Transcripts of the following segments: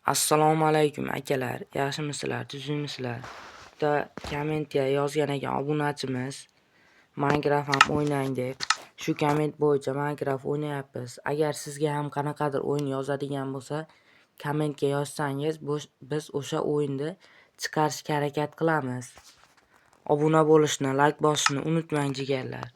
Assalomu alaykum akalar, yaxshimisizlar, tuzukmisizlar? Bitta kommentga yozgan ekan obunachimiz Minecraft ham o'ynang deb. Shu komment bo'yicha Minecraft o'ynayapmiz. Agar sizga ham qanaqadir o'yin yozadigan bo'lsa, kommentga yozsangiz, biz o'sha o'yinni chiqarishga harakat qilamiz. Obuna bo'lishni, like bosishni unutmang jigarlar.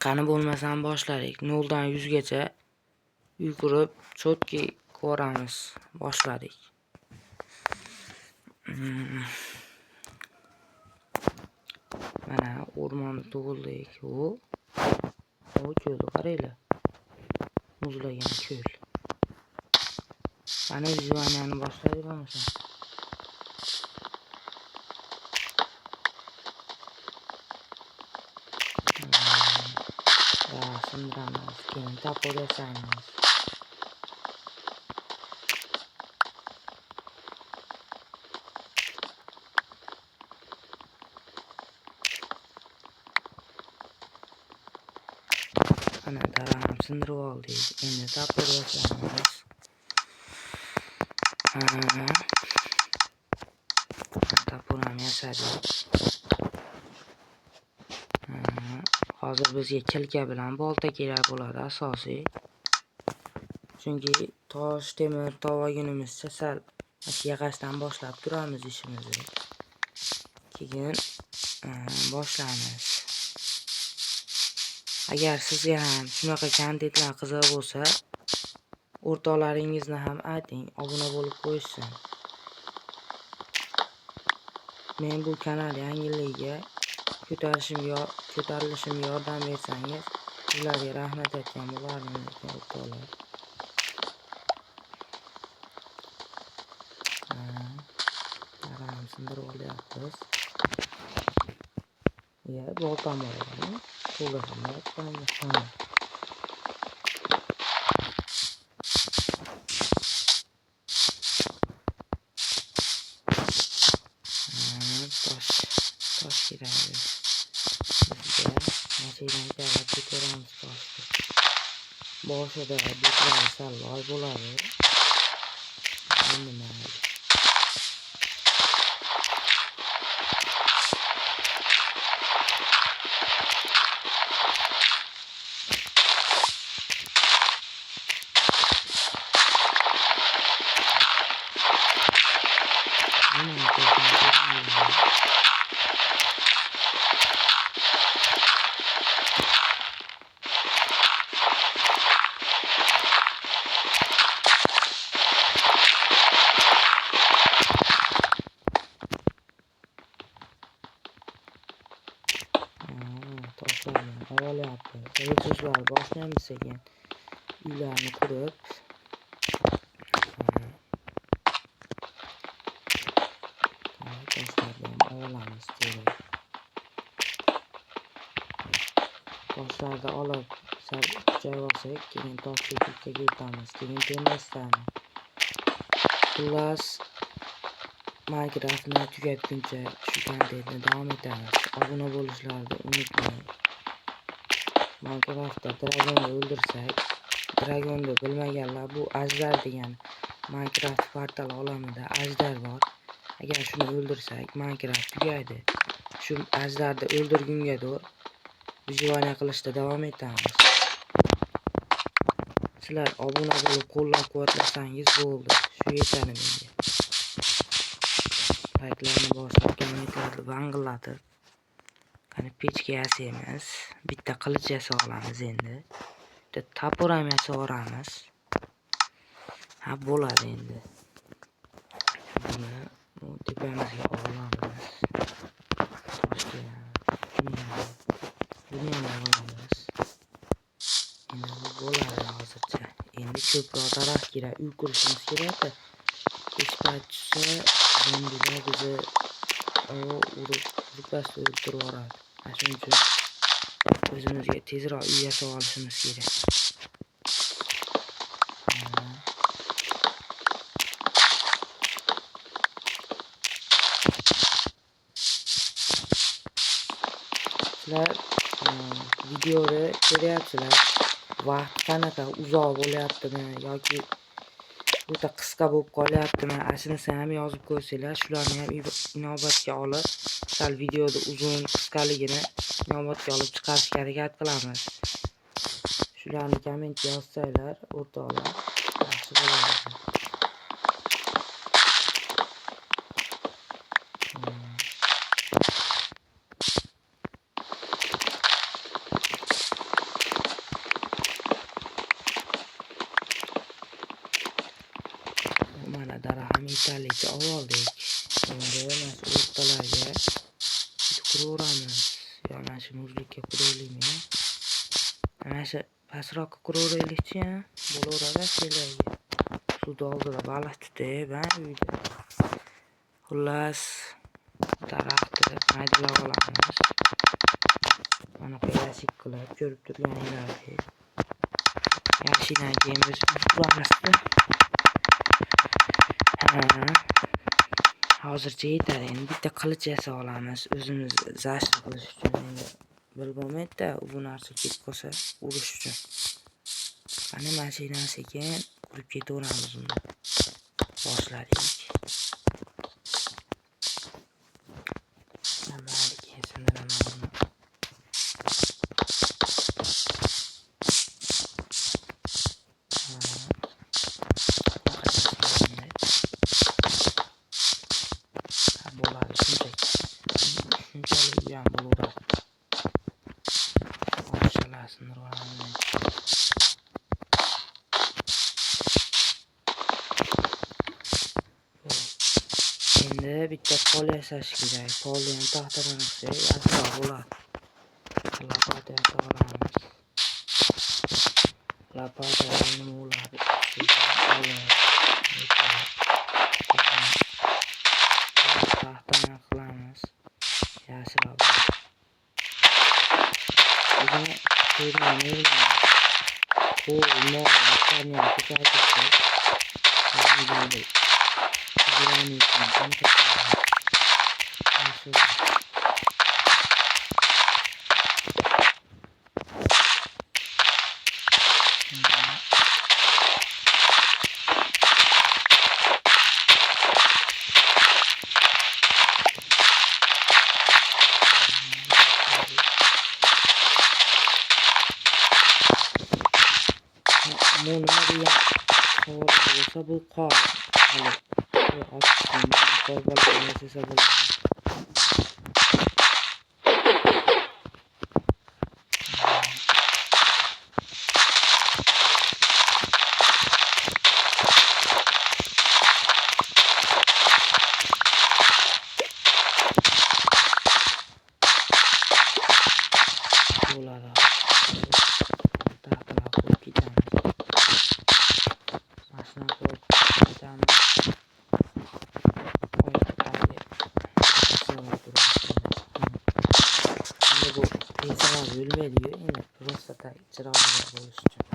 Qani bo'lmasam boshladik. 0 dan 100 gacha yugurib, chotki ko'ramiz. Boshladik. Mana o'rmonni tug'ildik. O ko'lni qaranglar. Muzlagan ko'l. Mana vizualni boshladik bo'lmasa. Sindiramiz, keyin tapib yasaymiz. Ana daram sindirib oldik. Endi tapib yasaymiz. Tapib ham yasadik. Hozir bizga kilka bilan bolta kerak bo'ladi asosiy. Chunki tosh, temir tovagunimizcha sal yig'ishdan boshlab turamiz ishimizni. Keyin boshlaymiz. Agar sizga ham shunaqa kontentlar qiziq bo'lsa, o'rtoqlaringizni ham ayting, obuna bo'lib qo'yishsin. Men bu kanal yangiligiga ko'tarilishimga yordam bersangiz, sizlarga rahmat aytgan bo'lardim, o'rtoqlar. Sindirib olyapmiz. Boltam bor ekan. To'g'risini aytganmiz. Tosh kerak. Bizga mashinani jalab ko'taramiz toshni. Boshida bitlar sal loy bo'ladi. Endi mayli. Toshlarni olyapti. Resurslar boshlaymiz ekan. Uylarni qurib toshlarni olamiz. Toshlarni olib sal joy olsak, keyin toshni ko'kkaga yutamiz. Keyin temiristani. Xullas Minecraftni tugatguncha shu kontentni davom etamiz. Obuna bo'lishlarni unutmang. Minecraftda dragonni o'ldirsak, dragonni bilmaganlar bu ajdar degan Minecraft portal olamida ajdar bor. Agar shuni o'ldirsak, Minecraft tugaydi. Shu ajdarni o'ldirgunga qadar vizualni qilishda davom etamiz. Sizlar obuna bo'lib qo'llab-quvvatlasangiz bo'ldi. Shu yetadi menga. Like'larni bosib, kommentlarni vangillatib, qani pechga yasaymiz. Bitta qilich yasa olamiz endi. Bitta tapor ham yasa olamiz. Ha bo'ladi endi. Buni tepamizga olamiz. Toshga buni ham olamiz. Endi bu bo'ladi hozircha. Endi ko'proq daraxt kerak, uy qurishimiz kerak-da. Kech payt tushsa, zombilar bizni urib turib yuboradi. Shuning uchun o'zimizga tezroq uy yasab olishimiz kerak. Sizlar videoni ko'ryapsizlar. Vaqt qanaqa uzoq bo'lyaptimi yoki o'ta qisqa bo'lib qolyapti. Men ashinisi ham yozib ko'rsanglar, shularni ham inobatga olib, sal videoda uzun, qisqaligini inobatga olib chiqarishga harakat qilamiz. Shularni kommentga yozsanglar, o'rtoqlar, yaxshi bo'ladi. Mana daraxtni yetarlicha oldik. Endi mana shu o'rtalarga quraveramiz. Yo mana shu muzlikka quraylikmi? Mana shu pastroqqa quraveraylikchi, bo'laveradi şeylarga. Suvda oldida baliq tutib, uyda. Xullas, daraxtni maydalab olamiz. Mana plastik qilib ko'rib turganinglardek. Yaxshidan keyin biz uramizda. Hozircha yetar. Endi bitta qilich yasab olamiz o'zimiz zashir qilish uchun. Endi bilmaydi-da, bu narsa ketib qolsa urish uchun. Qani mashina sekin qurib ketaveramiz uni. Boshladik. Mayli, keyin sindiraman uni. Bo'ladi shunchalik ham bo'laveradi. Oshalasini uramiz. Endi bitta pol yasash kerak. Polni ham taxtadan qilsak yaxshiroq bo'ladi. Lopata yasab olamiz. Lopata nima bo'ladi? Taxtadan qilamiz. Yaxshiroq. Buni ko'rmayman. Qo'lni qanday ko'rsatishni. Bunu araya olsa bu kal. Böyle açtım. Korbalı neyse böyle. Buralara tahtalar koyup gideceğim. Aslında koyup gideceğim. Şimdi bu insanlar ölme diyor. Yine prostata çırağına oluşacak.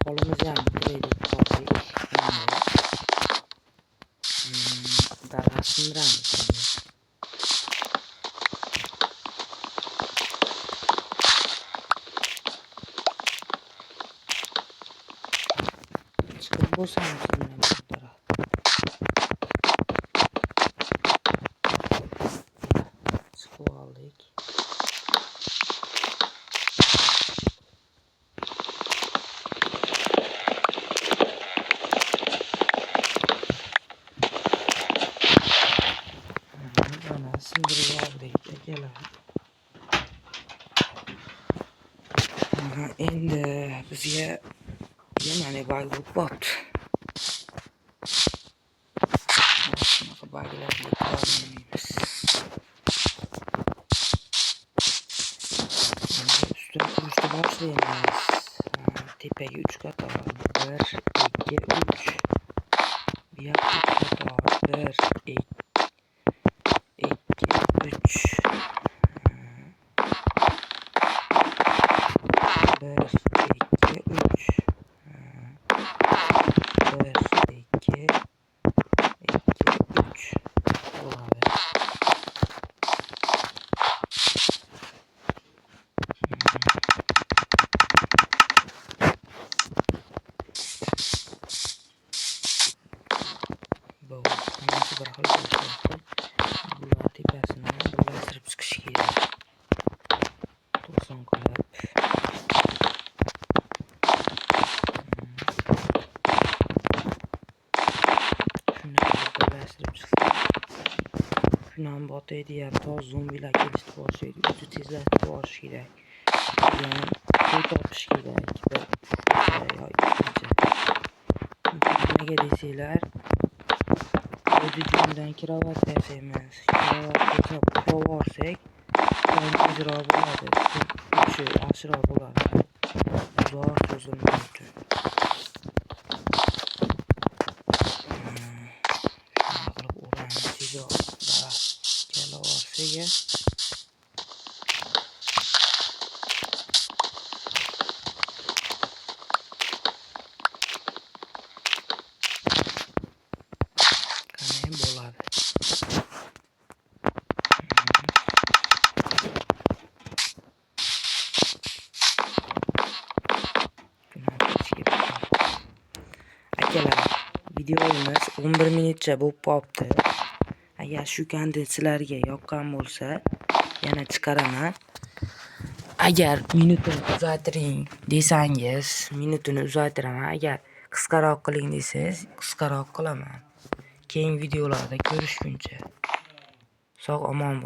Kolumuz yani buraydık. Daha sındıramız. Çıkıp bu sanatını yaptılar. Çıkıp aldık. Bana sındırıp aldık. Gel abi. Endi bizga yana bag'lik bopti. Shunaqa bag'larga ko'rmaymiz. Ustini qurishni boshlaymiz. Tepaga 3 qator. 1, 2, 3. Bu yoqqa 3 qator. 1, 2, 3. 1, 2, 3. 1, 2, 3. Olabilir. kunam botay deyapti. Hozir zombilar kelishni boshlaydi. O'zi tezlatib borish kerak. Keyin to'y topish kerak. Yo ikkinchi. Nimaga desanglar, o'zidan krovat yasaymiz. Krovat yasab uxlab tezroq bo'ladi. O'sha yaxshiroq bo'ladi. Uzoq cho'zilmaydi. Bo'ladi. Akalar, videomiz 11 minutcha bo'lib qolibdi. Agar shu kontent sizlarga yoqqan bo'lsa, yana chiqaraman. Agar minutini uzaytiring desangiz, minutini uzaytiraman. Agar qisqaroq qiling desangiz, qisqaroq qilaman. Keyingi videolarda ko'rishguncha sog' omon bo'ling.